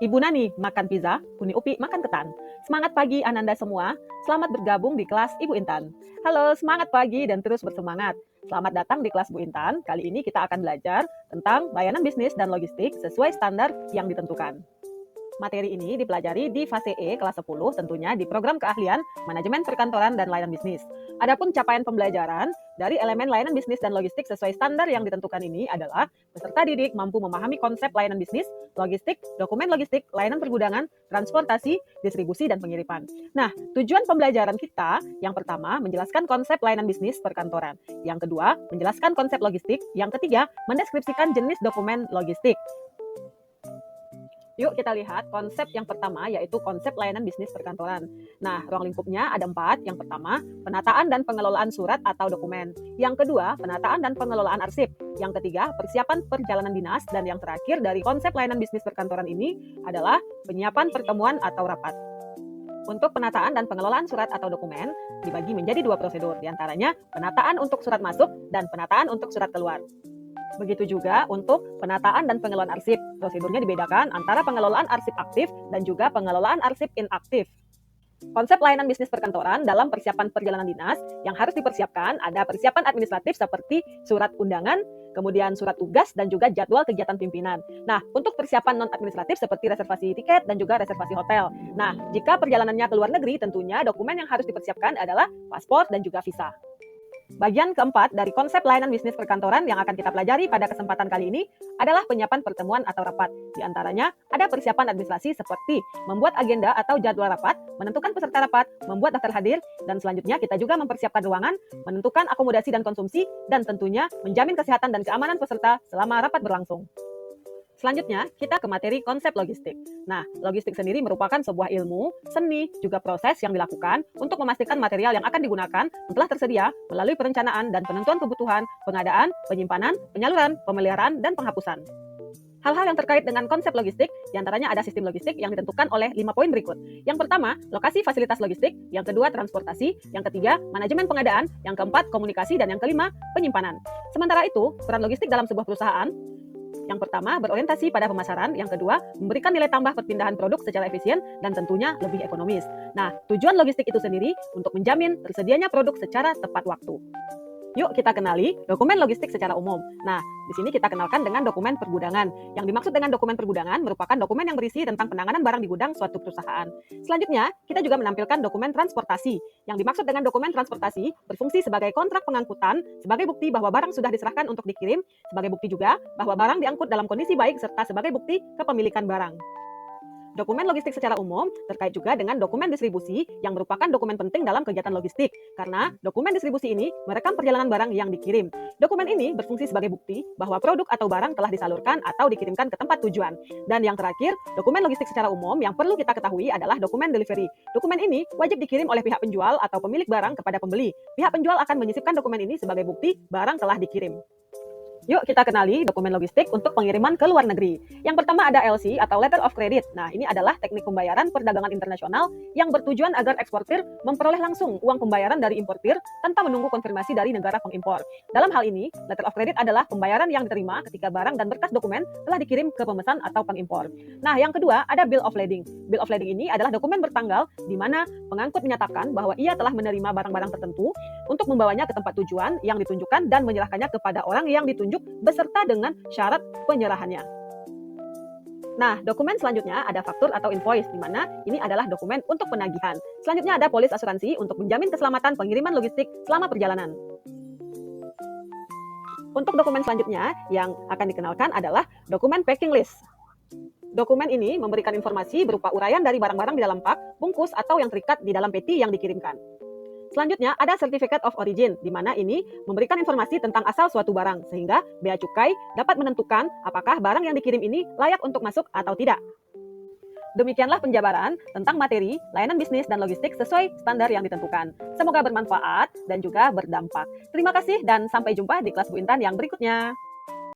Ibu Nani makan pizza, Uni Upi makan ketan. Semangat pagi Ananda semua, selamat bergabung di kelas Ibu Intan. Halo, semangat pagi dan terus bersemangat. Selamat datang di kelas Bu Intan. Kali ini kita akan belajar tentang layanan bisnis dan logistik sesuai standar yang ditentukan. Materi ini dipelajari di fase E kelas 10 tentunya di program keahlian manajemen perkantoran dan layanan bisnis. Adapun capaian pembelajaran dari elemen layanan bisnis dan logistik sesuai standar yang ditentukan ini adalah peserta didik mampu memahami konsep layanan bisnis, logistik, dokumen logistik, layanan pergudangan, transportasi, distribusi, dan pengiriman. Nah, tujuan pembelajaran kita yang pertama menjelaskan konsep layanan bisnis perkantoran. Yang kedua, menjelaskan konsep logistik. Yang ketiga, mendeskripsikan jenis dokumen logistik. Yuk kita lihat konsep yang pertama yaitu konsep layanan bisnis perkantoran. Nah, ruang lingkupnya ada 4. Yang pertama, penataan dan pengelolaan surat atau dokumen. Yang kedua, penataan dan pengelolaan arsip. Yang ketiga, persiapan perjalanan dinas. Dan yang terakhir dari konsep layanan bisnis perkantoran ini adalah penyiapan pertemuan atau rapat. Untuk penataan dan pengelolaan surat atau dokumen dibagi menjadi 2 prosedur. Di antaranya penataan untuk surat masuk dan penataan untuk surat keluar. Begitu juga untuk penataan dan pengelolaan arsip. Prosedurnya dibedakan antara pengelolaan arsip aktif dan juga pengelolaan arsip inaktif. Konsep layanan bisnis perkantoran dalam persiapan perjalanan dinas yang harus dipersiapkan ada persiapan administratif seperti surat undangan, kemudian surat tugas, dan juga jadwal kegiatan pimpinan. Nah, untuk persiapan non-administratif seperti reservasi tiket dan juga reservasi hotel. Nah, jika perjalanannya ke luar negeri, tentunya dokumen yang harus dipersiapkan adalah paspor dan juga visa. Bagian keempat dari konsep layanan bisnis perkantoran yang akan kita pelajari pada kesempatan kali ini adalah penyiapan pertemuan atau rapat. Di antaranya ada persiapan administrasi seperti membuat agenda atau jadwal rapat, menentukan peserta rapat, membuat daftar hadir, dan selanjutnya kita juga mempersiapkan ruangan, menentukan akomodasi dan konsumsi, dan tentunya menjamin kesehatan dan keamanan peserta selama rapat berlangsung. Selanjutnya, kita ke materi konsep logistik. Nah, logistik sendiri merupakan sebuah ilmu, seni, juga proses yang dilakukan untuk memastikan material yang akan digunakan telah tersedia melalui perencanaan dan penentuan kebutuhan, pengadaan, penyimpanan, penyaluran, pemeliharaan, dan penghapusan. Hal-hal yang terkait dengan konsep logistik, diantaranya ada sistem logistik yang ditentukan oleh 5 poin berikut. Yang pertama, lokasi fasilitas logistik. Yang kedua, transportasi. Yang ketiga, manajemen pengadaan. Yang keempat, komunikasi. Dan yang kelima, penyimpanan. Sementara itu, peran logistik dalam sebuah perusahaan yang pertama, berorientasi pada pemasaran. Yang kedua, memberikan nilai tambah perpindahan produk secara efisien dan tentunya lebih ekonomis. Nah, tujuan logistik itu sendiri untuk menjamin tersedianya produk secara tepat waktu. Yuk kita kenali dokumen logistik secara umum. Nah, di sini kita kenalkan dengan dokumen pergudangan. Yang dimaksud dengan dokumen pergudangan merupakan dokumen yang berisi tentang penanganan barang di gudang suatu perusahaan. Selanjutnya, kita juga menampilkan dokumen transportasi. Yang dimaksud dengan dokumen transportasi berfungsi sebagai kontrak pengangkutan, sebagai bukti bahwa barang sudah diserahkan untuk dikirim, sebagai bukti juga bahwa barang diangkut dalam kondisi baik, serta sebagai bukti kepemilikan barang. Dokumen logistik secara umum terkait juga dengan dokumen distribusi yang merupakan dokumen penting dalam kegiatan logistik karena dokumen distribusi ini merekam perjalanan barang yang dikirim. Dokumen ini berfungsi sebagai bukti bahwa produk atau barang telah disalurkan atau dikirimkan ke tempat tujuan. Dan yang terakhir, dokumen logistik secara umum yang perlu kita ketahui adalah dokumen delivery. Dokumen ini wajib dikirim oleh pihak penjual atau pemilik barang kepada pembeli. Pihak penjual akan menyisipkan dokumen ini sebagai bukti barang telah dikirim. Yuk kita kenali dokumen logistik untuk pengiriman ke luar negeri. Yang pertama ada LC atau Letter of Credit. Nah, ini adalah teknik pembayaran perdagangan internasional yang bertujuan agar eksportir memperoleh langsung uang pembayaran dari importir tanpa menunggu konfirmasi dari negara pengimpor. Dalam hal ini, Letter of Credit adalah pembayaran yang diterima ketika barang dan berkas dokumen telah dikirim ke pemesan atau pengimpor. Nah, yang kedua ada Bill of Lading. Bill of Lading ini adalah dokumen bertanggal di mana pengangkut menyatakan bahwa ia telah menerima barang-barang tertentu untuk membawanya ke tempat tujuan yang ditunjukkan dan menyerahkannya kepada orang yang ditunjuk beserta dengan syarat penyerahannya. Nah, dokumen selanjutnya ada faktur atau invoice, di mana ini adalah dokumen untuk penagihan. Selanjutnya ada polis asuransi untuk menjamin keselamatan pengiriman logistik selama perjalanan. Untuk dokumen selanjutnya yang akan dikenalkan adalah dokumen packing list. Dokumen ini memberikan informasi berupa uraian dari barang-barang di dalam pak, bungkus, atau yang terikat di dalam peti yang dikirimkan. Selanjutnya ada Certificate of Origin, di mana ini memberikan informasi tentang asal suatu barang, sehingga Bea Cukai dapat menentukan apakah barang yang dikirim ini layak untuk masuk atau tidak. Demikianlah penjabaran tentang materi layanan bisnis dan logistik sesuai standar yang ditentukan. Semoga bermanfaat dan juga berdampak. Terima kasih dan sampai jumpa di kelas Bu Intan yang berikutnya.